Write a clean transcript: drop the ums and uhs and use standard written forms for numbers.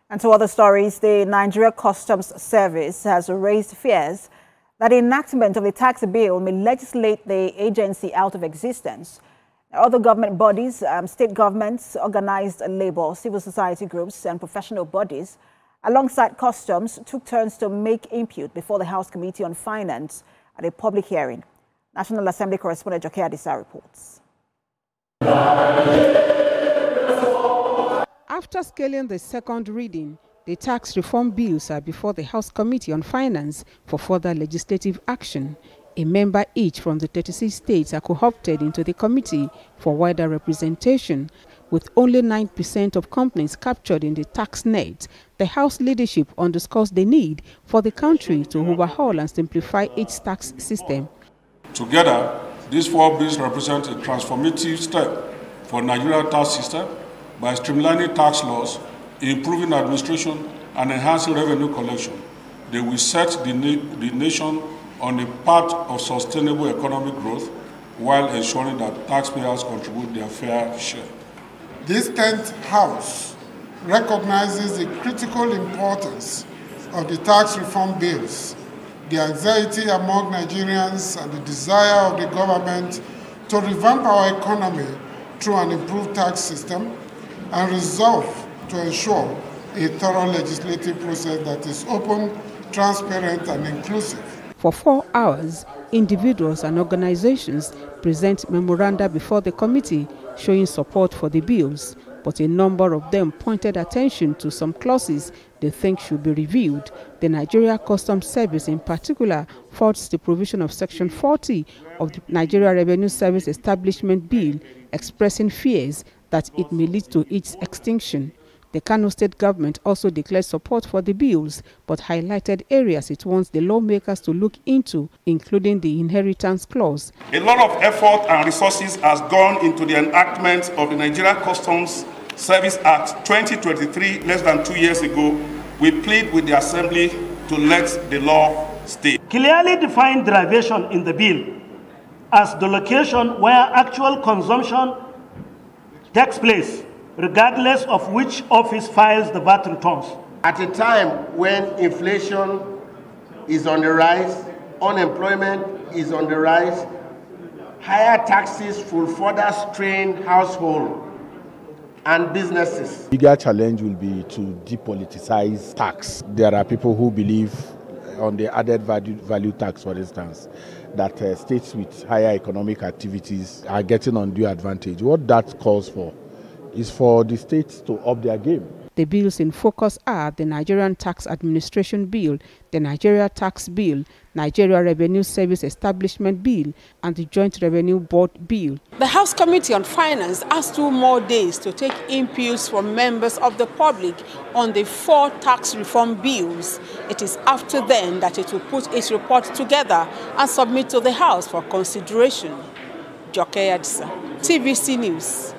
And to other stories, the Nigeria Customs Service has raised fears that the enactment of the tax bill may legislate the agency out of existence. Other government bodies, state governments, organized labor, civil society groups, and professional bodies, alongside customs, took turns to make input before the House Committee on Finance at a public hearing. National Assembly correspondent Joke Adisa reports. After scaling the second reading, the tax reform bills are before the House Committee on Finance for further legislative action. A member each from the 36 states are co-opted into the committee for wider representation. With only 9% of companies captured in the tax net, the House leadership underscores the need for the country to overhaul and simplify its tax system. Together, these four bills represent a transformative step for Nigeria's tax system by streamlining tax laws, improving administration, and enhancing revenue collection. They will set the nation on a path of sustainable economic growth while ensuring that taxpayers contribute their fair share. This 10th House recognizes the critical importance of the tax reform bills, the anxiety among Nigerians, and the desire of the government to revamp our economy through an improved tax system, and resolve to ensure a thorough legislative process that is open, transparent, and inclusive. For 4 hours, individuals and organizations present memoranda before the committee showing support for the bills, but a number of them pointed attention to some clauses they think should be reviewed. The Nigeria Customs Service in particular faults the provision of Section 40 of the Nigeria Revenue Service Establishment Bill, expressing fears that it may lead to its extinction. The Kano State government also declared support for the bills, but highlighted areas it wants the lawmakers to look into, including the inheritance clause. A lot of effort and resources has gone into the enactment of the Nigeria Customs Service Act 2023 less than 2 years ago. We plead with the Assembly to let the law stay. Clearly define derivation in the bill as the location where actual consumption takes place, regardless of which office files the VAT returns. At a time when inflation is on the rise, unemployment is on the rise, higher taxes will further strain households and businesses. The bigger challenge will be to depoliticize tax. There are people who believe on the added value tax, for instance, that states with higher economic activities are getting undue advantage. What that calls for is for the states to up their game. The bills in focus are the Nigerian Tax Administration Bill, the Nigeria Tax Bill, Nigeria Revenue Service Establishment Bill, and the Joint Revenue Board Bill. The House Committee on Finance has 2 more days to take inputs from members of the public on the 4 tax reform bills. It is after then that it will put its report together and submit to the House for consideration. Joke Adisa, TVC News.